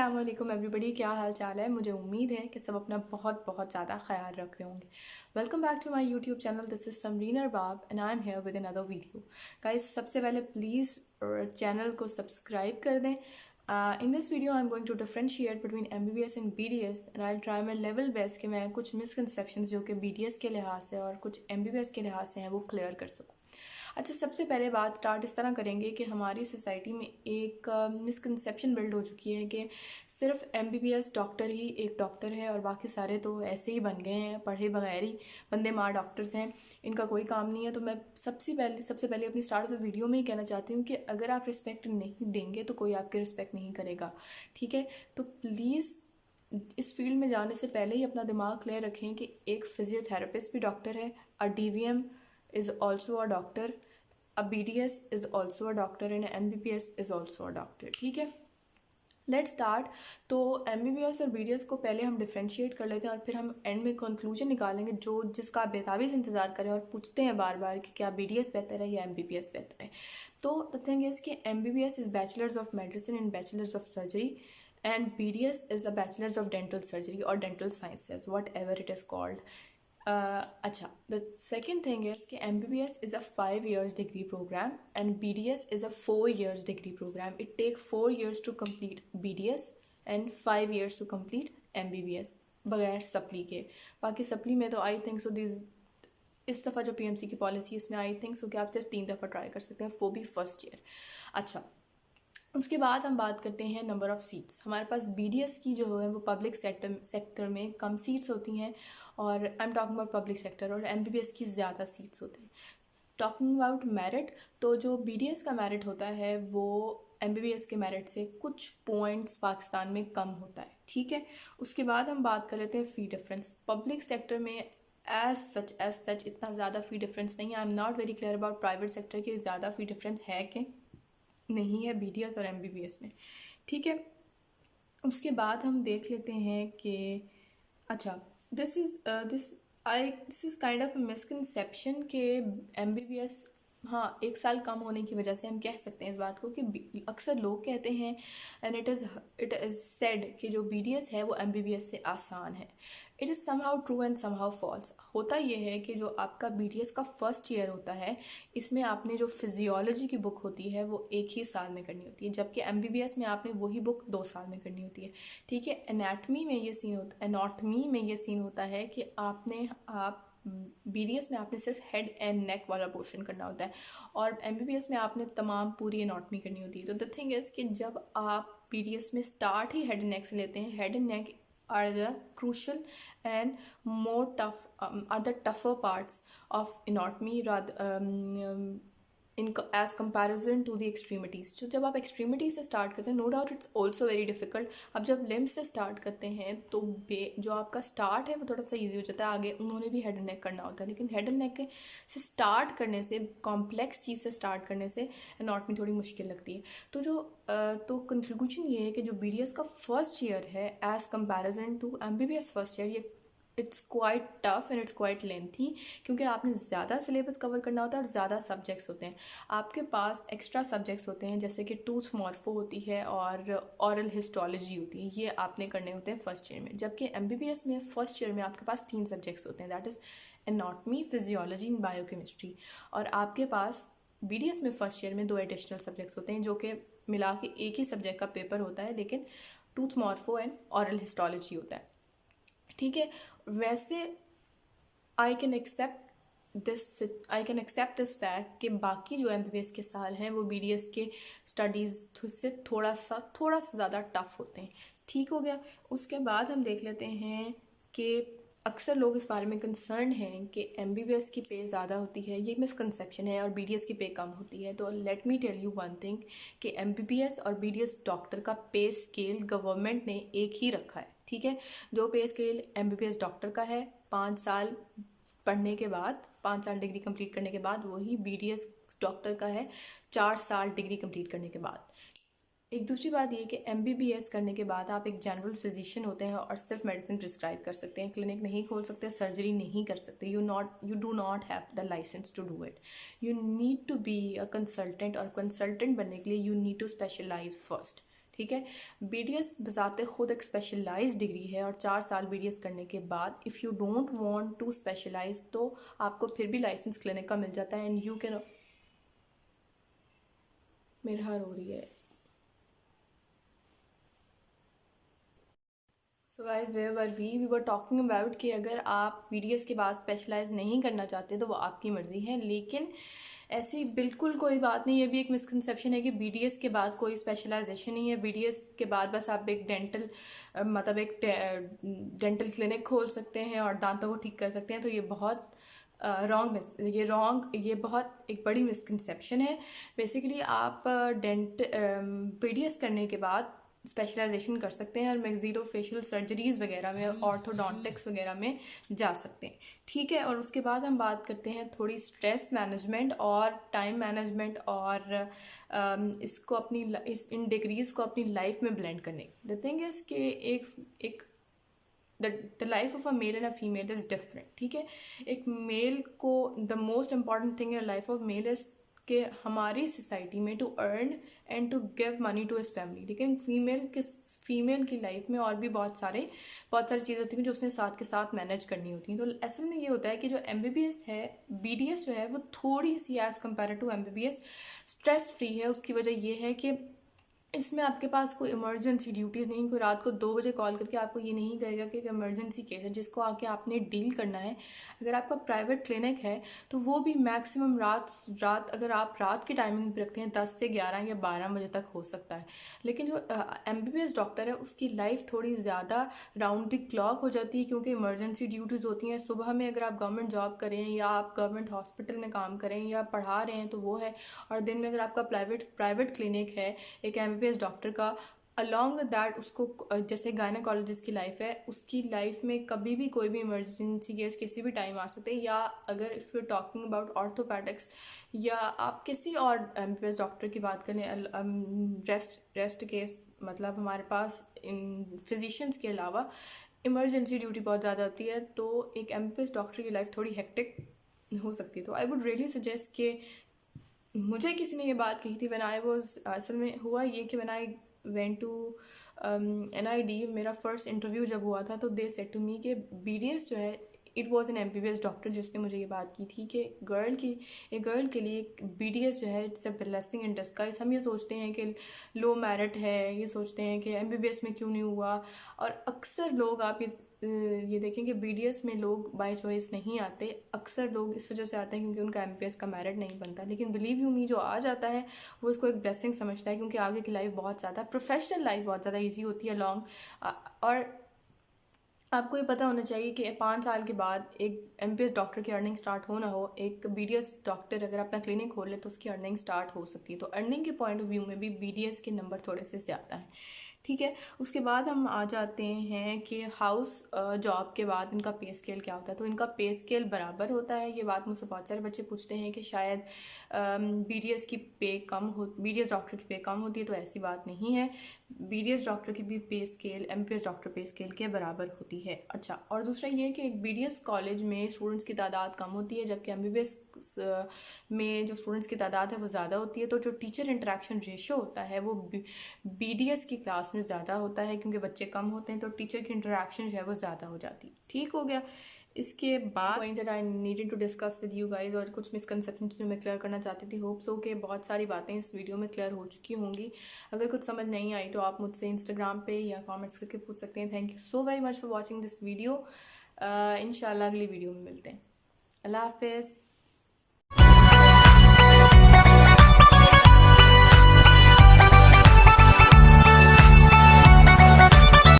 अस्सलाम वालेकुम एवरीबडी, क्या हाल चाल है। मुझे उम्मीद है कि सब अपना बहुत बहुत ज़्यादा ख्याल रख रहे होंगे। Welcome back to my YouTube channel. This is Samreen Arbab and I am here with another video. Guys, सबसे पहले प्लीज़ चैनल को सब्सक्राइब कर दें। In this video I am going to differentiate between MBBS and BDS and I try my level best कि मैं कुछ misconceptions जो कि BDS के लिहाज से और कुछ MBBS के लिहाज से हैं वो क्लियर कर सकूँ। अच्छा, सबसे पहले बात स्टार्ट इस तरह करेंगे कि हमारी सोसाइटी में एक मिसकंसेप्शन बिल्ड हो चुकी है कि सिर्फ MBBS डॉक्टर ही एक डॉक्टर है और बाकी सारे तो ऐसे ही बन गए हैं, पढ़े बगैर ही बंदे मार डॉक्टर्स हैं, इनका कोई काम नहीं है। तो मैं सबसे पहले अपनी स्टार्ट ऑफ द वीडियो में ही कहना चाहती हूँ कि अगर आप रिस्पेक्ट नहीं देंगे तो कोई आपकी रिस्पेक्ट नहीं करेगा, ठीक है। तो प्लीज़ इस फील्ड में जाने से पहले ही अपना दिमाग क्लियर रखें कि एक फिजियोथेरेपिस्ट भी डॉक्टर है, DVM is also a doctor, a BDS is also a doctor and a MBBS is also a doctor, ठीक है। Let's start. तो MBBS और BDS को पहले हम डिफ्रेंशिएट कर लेते हैं और फिर हम एंड में कंक्लूजन निकालेंगे जो जिसका आप बेताबी से इंतज़ार करें और पूछते हैं बार बार कि क्या BDS बेहतर है या MBBS बेहतर है। तो द थिंग इज़ कि MBBS is bachelors of medicine and bachelors of surgery and BDS is a bachelors of dental surgery और dental sciences, whatever it is called. अच्छा, the second thing is कि MBBS is a 5 years degree program and BDS is a 4 years degree program. It takes 4 years to complete BDS and 5 years to complete MBBS बगैर supply के। बाकी supply में तो I think so इस दफ़ा जो PMC की पॉलिसी इसमें आई थिंक सो कि आप सिर्फ 3 दफ़ा ट्राई कर सकते हैं, वो भी फर्स्ट ईयर। अच्छा, उसके बाद हम बात करते हैं नंबर ऑफ़ सीट्स। हमारे पास BDS की जो है वो पब्लिक सेक्टर में कम सीट्स होती हैं और I am talking about public sector, और MBBS की ज़्यादा सीट्स होती हैं। टॉकिंग अबाउट मेरिट, तो जो BDS का मेरिट होता है वो MBBS के मेरिट से कुछ पॉइंट्स पाकिस्तान में कम होता है, ठीक है। उसके बाद हम बात कर लेते हैं फ़ी डिफरेंस। पब्लिक सेक्टर में एज सच इतना ज़्यादा फ़ी डिफरेंस नहीं है। I am not very clear about private sector के ज़्यादा फ़ी डिफरेंस है कि नहीं है BDS और MBBS में, ठीक है। उसके बाद हम देख लेते हैं कि अच्छा, this is kind of misconception के MBBS, हाँ, 1 साल कम होने की वजह से हम कह सकते हैं इस बात को कि अक्सर लोग कहते हैं एंड इट इज़ सेड कि जो BDS है वो MBBS से आसान है। It is somehow true and somehow false. होता ये है कि जो आपका BDS का फर्स्ट ईयर होता है, इसमें आपने जो फिजियोलॉजी की बुक होती है वो 1 ही साल में करनी होती है, जबकि MBBS में आपने वही बुक 2 साल में करनी होती है, ठीक है। एनाटमी में ये सीन होता है कि आप BDS में आपने सिर्फ हेड एंड नेक वाला पोर्शन करना होता है और MBBS में आपने तमाम पूरी एनाटमी करनी होती है। तो द थिंग इज़ कि जब आप BDS में start he head and neck से लेते हैं, head and neck are the crucial and more tough are the tougher parts of anatomy in as comparison to the extremities। तो जब आप एक्सट्रीमिटी से स्टार्ट करते हैं, no doubt it's also very difficult. अब जब लिम्ब से स्टार्ट करते हैं तो जो आपका स्टार्ट है वो थोड़ा सा इजी हो जाता है, आगे उन्होंने भी हेड एंड नेक करना होता है, लेकिन हेड एंड नेक से स्टार्ट करने से, कॉम्प्लेक्स चीज़ से स्टार्ट करने से एनाटमी थोड़ी मुश्किल लगती है। तो कंक्लूजन ये है कि जो BDS का फर्स्ट ईयर है as comparison to MBBS first year, ये it's quite tough and it's quite lengthy, क्योंकि आपने ज़्यादा सिलेबस कवर करना होता है और ज़्यादा सब्जेक्ट्स होते हैं। आपके पास एक्स्ट्रा सब्जेक्ट्स होते हैं जैसे कि टूथ मॉर्फो होती है और ऑरल हिस्टोलॉजी होती है, ये आपने करने होते हैं फर्स्ट ईयर में। जबकि MBBS में फर्स्ट ईयर में आपके पास 3 सब्जेक्ट्स होते हैं, that is anatomy, physiology and biochemistry. और आपके पास BDS में फर्स्ट ईयर में 2 एडिशनल सब्जेक्ट्स होते हैं जो कि मिला के एक ही सब्जेक्ट का पेपर होता है, लेकिन tooth morpho and oral histology होता है, ठीक है। वैसे I can accept this fact कि बाकी जो MBBS के साल हैं वो BDS के स्टडीज़ से थोड़ा सा ज़्यादा टफ होते हैं, ठीक हो गया। उसके बाद हम देख लेते हैं कि अक्सर लोग इस बारे में कंसर्न हैं कि MBBS की पे ज़्यादा होती है, ये मिसकंसेप्शन है, और BDS की पे कम होती है। तो let me tell you one thing कि MBBS और BDS डॉक्टर का पे स्केल गवर्नमेंट ने एक ही रखा है, ठीक है। जो पे स्केल MBBS डॉक्टर का है 5 साल पढ़ने के बाद, 5 साल डिग्री कंप्लीट करने के बाद, वही BDS डॉक्टर का है 4 साल डिग्री कंप्लीट करने के बाद। एक दूसरी बात ये कि MBBS करने के बाद आप एक जनरल फिजिशियन होते हैं और सिर्फ मेडिसिन प्रिस्क्राइब कर सकते हैं, क्लिनिक नहीं खोल सकते, सर्जरी नहीं कर सकते। You do not have the license to do it. You need to be a consultant, और कंसल्टेंट बनने के लिए you need to specialise first, ठीक है। BDS बजाते खुद एक स्पेशलाइज्ड डिग्री है और 4 साल BDS करने के बाद if you don't want to specialise तो आपको फिर भी लाइसेंस क्लिनिक का मिल जाता है एंड यू कैन। मेरे हार हो रही है। So guys where were we were talking about कि अगर आप BDS के बाद स्पेशलाइज नहीं करना चाहते तो वो आपकी मर्ज़ी है, लेकिन ऐसी बिल्कुल कोई बात नहीं। ये भी एक मिसकंसेप्शन है कि BDS के बाद कोई स्पेशलाइजेशन नहीं है। BDS के बाद बस आप एक डेंटल मतलब एक डेंटल क्लिनिक खोल सकते हैं और दांतों को ठीक कर सकते हैं। तो ये बहुत ये बहुत एक बड़ी मिसकंसेप्शन है। बेसिकली आप BDS करने के बाद स्पेशलाइजेशन कर सकते हैं और मैक्सिलोफेशियल सर्जरीज़ वगैरह में, ऑर्थोडोंटिक्स वगैरह में जा सकते हैं, ठीक है। और उसके बाद हम बात करते हैं थोड़ी स्ट्रेस मैनेजमेंट और टाइम मैनेजमेंट और इसको अपनी इन डिग्रीज़ को अपनी लाइफ में ब्लेंड करने। द थिंग इज़ कि एक the life of a male and a female is different, ठीक है। एक मेल को the most important thing in life of male is कि हमारी सोसाइटी में to earn and to give money to his family, लेकिन फीमेल की लाइफ में और भी बहुत सारी चीज़ें होती हैं जो उसने साथ के साथ मैनेज करनी होती हैं। तो असल में ये होता है कि जो MBBS है, BDS जो है वो थोड़ी सी as compare to MBBS stress free है। उसकी वजह ये है कि इसमें आपके पास कोई इमरजेंसी ड्यूटीज़ नहीं, कोई रात को 2 बजे कॉल करके आपको ये नहीं कहेगा कि एक इमरजेंसी केस है जिसको आके आपने डील करना है। अगर आपका प्राइवेट क्लिनिक है तो वो भी मैक्सिमम रात अगर आप रात की टाइमिंग पे रखते हैं 10 से 11 या 12 बजे तक हो सकता है। लेकिन जो MBBS डॉक्टर है उसकी लाइफ थोड़ी ज़्यादा राउंड द क्लॉक हो जाती है, क्योंकि इमरजेंसी ड्यूटीज़ होती हैं सुबह में। अगर आप गवर्नमेंट जॉब करें या आप गवर्नमेंट हॉस्पिटल में काम करें या पढ़ा रहे हैं तो वो है, और दिन में अगर आपका प्राइवेट क्लिनिक है एक MBBS डॉक्टर का, अलॉन्ग विद दैट उसको जैसे गायनेकोलॉजिस्ट की लाइफ है, उसकी लाइफ में कभी भी कोई भी इमरजेंसी केस किसी भी टाइम आ सकते हैं। या अगर if you talking about orthopaedics या आप किसी और MBBS डॉक्टर की बात करें, रेस्ट केस, मतलब हमारे पास इन फिजिशियंस के अलावा इमरजेंसी ड्यूटी बहुत ज़्यादा होती है, तो एक MBBS डॉक्टर की लाइफ थोड़ी हेक्टिक हो सकती है। तो आई वुड रियली सजेस्ट कि मुझे किसी ने ये बात कही थी व्हेन आई वाज, असल में हुआ ये कि when I went to NID, मेरा फर्स्ट इंटरव्यू जब हुआ था तो दे सेड टू मी कि BDS जो है, it was an MBBS doctor जिसने मुझे ये बात की थी कि एक गर्ल के लिए BDS जो है it's a blessing in disguise. हम ये सोचते हैं कि लो मेरिट है, ये सोचते हैं कि MBBS में क्यों नहीं हुआ, और अक्सर लोग आप ये देखें कि BDS में लोग बाय चॉइस नहीं आते। अक्सर लोग इस वजह से आते हैं क्योंकि उनका MBBS का मेरिट नहीं बनता, लेकिन बिलीव यू मी जो आ जाता है वो इसको एक ब्लेसिंग समझता है, क्योंकि आगे की लाइफ बहुत ज़्यादा प्रोफेशनल लाइफ बहुत ज़्यादा ईजी होती है लॉन्ग। और आपको ये पता होना चाहिए कि 5 साल के बाद एक MBBS डॉक्टर की अर्निंग स्टार्ट हो ना हो, एक BDS डॉक्टर अगर अपना क्लिनिक खोल ले तो उसकी अर्निंग स्टार्ट हो सकती है। तो अर्निंग के पॉइंट ऑफ व्यू में भी BDS के नंबर थोड़े से ज़्यादा हैं, ठीक है। उसके बाद हम आ जाते हैं कि हाउस जॉब के बाद इनका पे स्केल क्या होता है। तो इनका पे स्केल बराबर होता है। ये बात मुझसे बहुत सारे बच्चे पूछते हैं कि शायद BDS डॉक्टर की पे कम होती है, तो ऐसी बात नहीं है। BDS डॉक्टर की भी पे स्केल MBBS डॉक्टर पे स्केल के बराबर होती है। अच्छा, और दूसरा ये कि एक BDS कॉलेज में स्टूडेंट्स की तादाद कम होती है, जबकि MBBS में जो स्टूडेंट्स की तादाद है वो ज़्यादा होती है। तो जो टीचर इंटरेक्शन रेशो होता है वो BDS की क्लास में ज़्यादा होता है, क्योंकि बच्चे कम होते हैं तो टीचर की इंटरेक्शन जो है वो ज़्यादा हो जाती है, ठीक हो गया। इसके बाद point that I needed to discuss with you guys, और कुछ मिसकंसेप्शन जो मैं क्लियर करना चाहती थी। होप सो कि बहुत सारी बातें इस वीडियो में क्लियर हो चुकी होंगी। अगर कुछ समझ नहीं आई तो आप मुझसे इंस्टाग्राम पे या कमेंट्स करके पूछ सकते हैं। Thank you so very much for watching this video. इंशाल्लाह अगली वीडियो में मिलते हैं। अल्लाह हाफिज़।